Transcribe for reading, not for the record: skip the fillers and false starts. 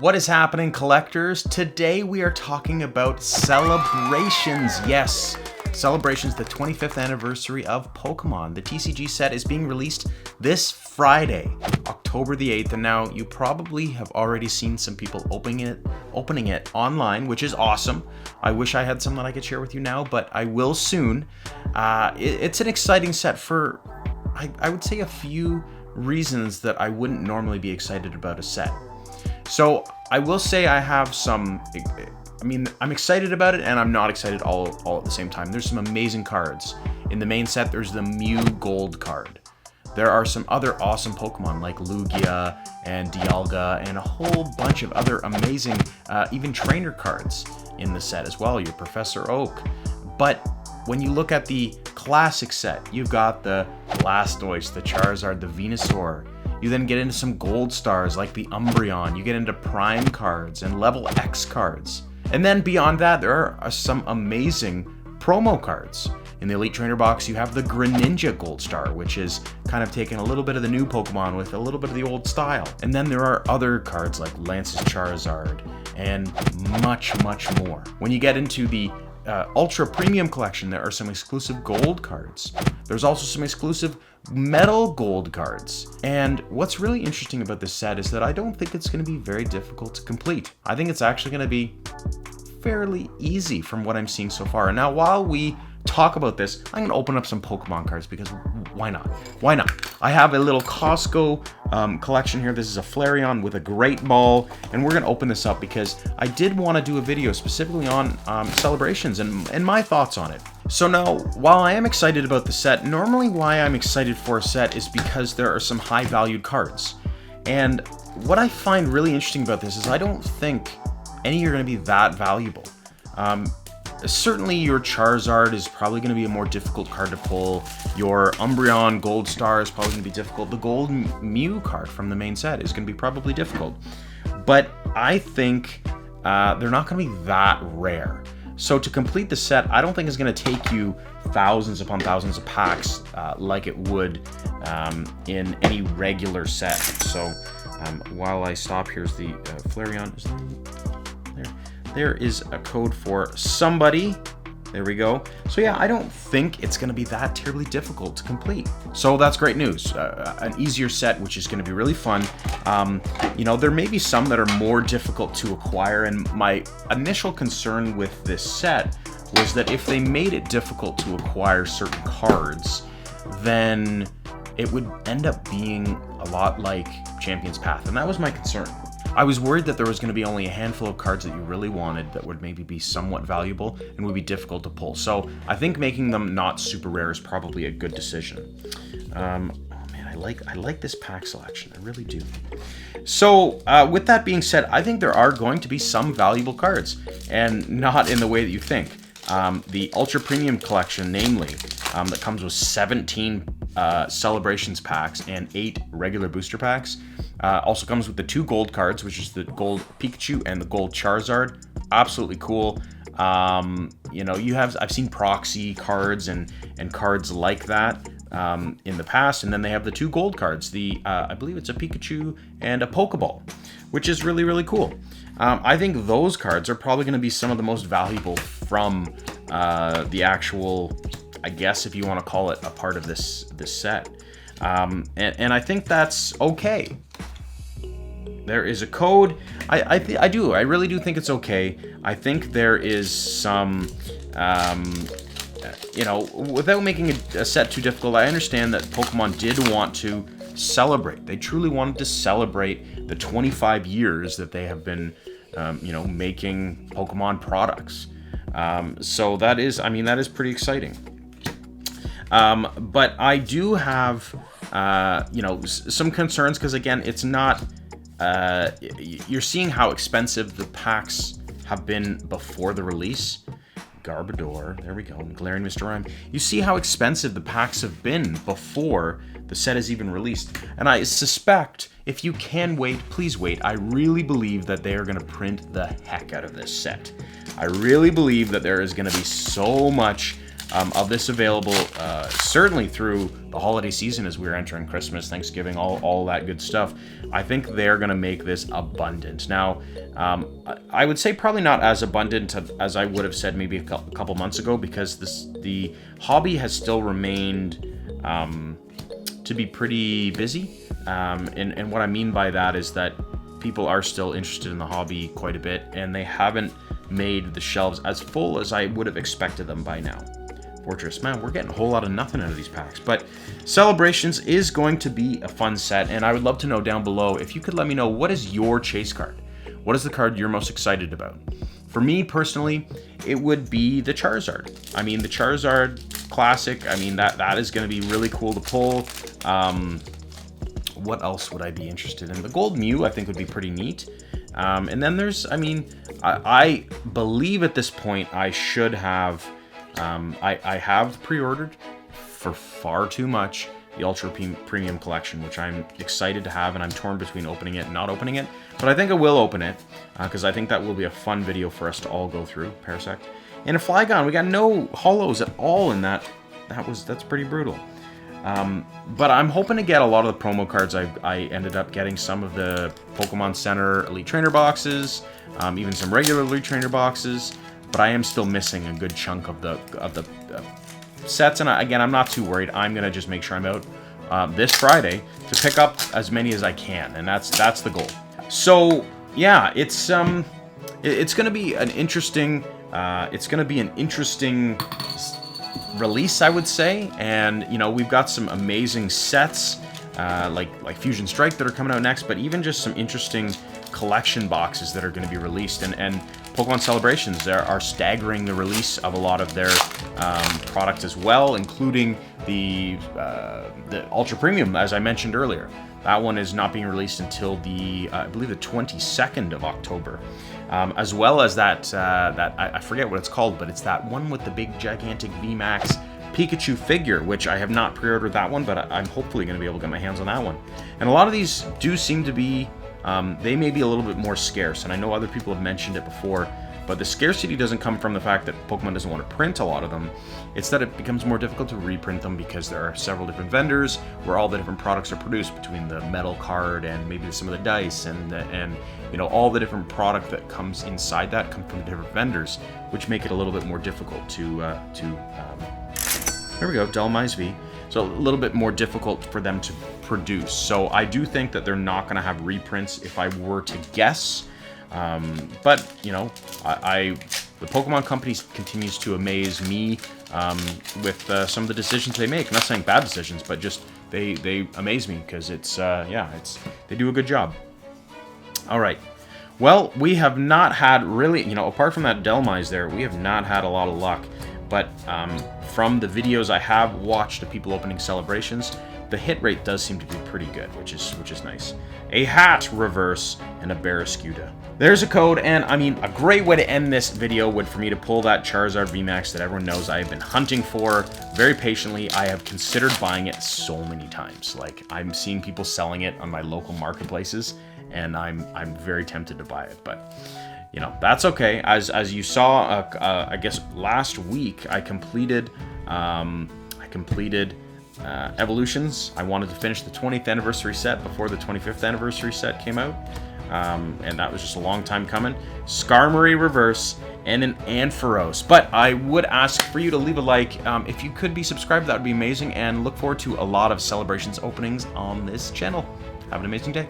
What is happening, collectors? Today we are talking about Celebrations. Yes, Celebrations, the 25th anniversary of Pokemon. The TCG set is being released this Friday, October the 8th, and now you probably have already seen some people opening it online, which is awesome. I wish I had some that I could share with you now, but I will soon. It's an exciting set for, I would say, a few reasons that I wouldn't normally be excited about a set. So I will say I have some, I'm excited about it and I'm not excited all at the same time. There's some amazing cards. In the main set, there's the Mew Gold card. There are some other awesome Pokemon like Lugia and Dialga and a whole bunch of other amazing, even trainer cards in the set as well. Your Professor Oak. But when you look at the classic set, you've got the Blastoise, the Charizard, the Venusaur. You then get into some gold stars like the Umbreon. You get into Prime cards and Level X cards. And then beyond that, there are some amazing promo cards. In the Elite Trainer box, you have the Greninja Gold Star, which is kind of taking a little bit of the new Pokemon with a little bit of the old style. And then there are other cards like Lance's Charizard and much, much more. When you get into the Ultra Premium Collection, there are some exclusive gold cards. There's also some exclusive metal gold cards. And what's really interesting about this set is that I don't think it's going to be very difficult to complete. I think it's actually going to be fairly easy from what I'm seeing so far. And now while we talk about this, I'm going to open up some Pokemon cards because why not? Why not? I have a little Costco collection here. This is a Flareon with a Great Ball, and we're going to open this up because I did want to do a video specifically on Celebrations and my thoughts on it. So now, while I am excited about the set, normally why I'm excited for a set is because there are some high-valued cards. And what I find really interesting about this is I don't think any are going to be that valuable. Certainly your Charizard is probably going to be a more difficult card to pull. Your Umbreon Gold Star is probably going to be difficult. The Gold Mew card from the main set is going to be probably difficult. But I think they're not going to be that rare. So to complete the set, I don't think it's going to take you thousands upon thousands of packs like it would in any regular set. So while I stop, here's the Flareon. There is a code for somebody. There we go. So yeah, I don't think it's going to be that terribly difficult to complete. So that's great news. An easier set, which is going to be really fun. There may be some that are more difficult to acquire, and my initial concern with this set was that if they made it difficult to acquire certain cards, then it would end up being a lot like Champion's Path, and that was my concern. I was worried that there was going to be only a handful of cards that you really wanted that would maybe be somewhat valuable and would be difficult to pull. So I think making them not super rare is probably a good decision. I like this pack selection. I really do. So with that being said, I think there are going to be some valuable cards, and not in the way that you think. The Ultra Premium Collection, namely, that comes with 17 Celebrations packs and 8 regular booster packs. Also comes with the 2 gold cards, which is the gold Pikachu and the gold Charizard. Absolutely cool. I've seen proxy cards and cards like that in the past, and then they have the 2 gold cards. I believe it's a Pikachu and a Pokeball, which is really, really cool. I think those cards are probably going to be some of the most valuable from the actual, I guess if you want to call it a part of this set. And I think that's okay. There is a code. I really do think it's okay. I think there is some, without making a set too difficult, I understand that Pokemon did want to celebrate. They truly wanted to celebrate the 25 years that they have been, making Pokemon products. So that is pretty exciting. But I do have, some concerns because, again, it's not, you're seeing how expensive the packs have been before the release. Garbodor, there we go, Glaring Mr. Rhyme. You see how expensive the packs have been before the set is even released. And I suspect, if you can wait, please wait. I really believe that they are going to print the heck out of this set. I really believe that there is going to be so much of this available certainly through the holiday season as we're entering Christmas, Thanksgiving, all that good stuff. I think they're going to make this abundant. Now, I would say probably not as abundant as I would have said maybe a couple months ago, because the hobby has still remained to be pretty busy. And what I mean by that is that people are still interested in the hobby quite a bit, and they haven't made the shelves as full as I would have expected them by now. Fortress, man, we're getting a whole lot of nothing out of these packs. But Celebrations is going to be a fun set, and I would love to know down below if you could let me know, what is your chase card? What is the card you're most excited about? For me personally, it would be the Charizard. I mean, the Charizard Classic, I mean, that is going to be really cool to pull. What else would I be interested in? The Gold Mew, I think, would be pretty neat. And then there's, I mean, I believe at this point I should have, I have pre-ordered for far too much the Ultra Premium Collection, which I'm excited to have, and I'm torn between opening it and not opening it. But I think I will open it, because I think that will be a fun video for us to all go through. Parasect. And a Flygon. We got no holos at all in that. That's pretty brutal. But I'm hoping to get a lot of the promo cards. I ended up getting some of the Pokemon Center Elite Trainer boxes, even some regular Elite Trainer boxes, but I am still missing a good chunk of the sets. And again, I'm not too worried. I'm gonna just make sure I'm out this Friday to pick up as many as I can, and that's the goal. So yeah, it's gonna be an interesting release, I would say. And you know, we've got some amazing sets like Fusion Strike that are coming out next, but even just some interesting collection boxes that are going to be released. And Pokemon Celebrations are staggering the release of a lot of their product as well, including the Ultra Premium, as I mentioned earlier. That one is not being released until I believe the 22nd of October. As well as that I forget what it's called, but it's that one with the big gigantic VMAX Pikachu figure, which I have not pre-ordered that one, but I'm hopefully going to be able to get my hands on that one. And a lot of these do seem to be, they may be a little bit more scarce, and I know other people have mentioned it before, but the scarcity doesn't come from the fact that Pokemon doesn't want to print a lot of them. It's that it becomes more difficult to reprint them because there are several different vendors where all the different products are produced, between the metal card and maybe some of the dice and you know, all the different product that comes inside that come from different vendors, which make it a little bit more difficult to there we go, Delmise V. So a little bit more difficult for them to produce. So I do think that they're not going to have reprints if I were to guess. But, you know, the Pokemon Company continues to amaze me with some of the decisions they make. I'm not saying bad decisions, but just they amaze me because they do a good job. All right. Well, we have not had really, you know, apart from that Delmise there, we have not had a lot of luck. But from the videos I have watched of people opening Celebrations, the hit rate does seem to be pretty good, which is nice. A Hat Reverse and a Barraskewda. There's a code, and I mean, a great way to end this video would for me to pull that Charizard VMAX that everyone knows I have been hunting for very patiently. I have considered buying it so many times. Like, I'm seeing people selling it on my local marketplaces, and I'm very tempted to buy it, but you know, that's okay. As you saw, I guess last week I completed Evolutions. I wanted to finish the 20th anniversary set before the 25th anniversary set came out, and that was just a long time coming. Skarmory Reverse and an Ampharos. But I would ask for you to leave a like. If you could be subscribed, that would be amazing, and look forward to a lot of Celebrations openings on this channel. Have an amazing day.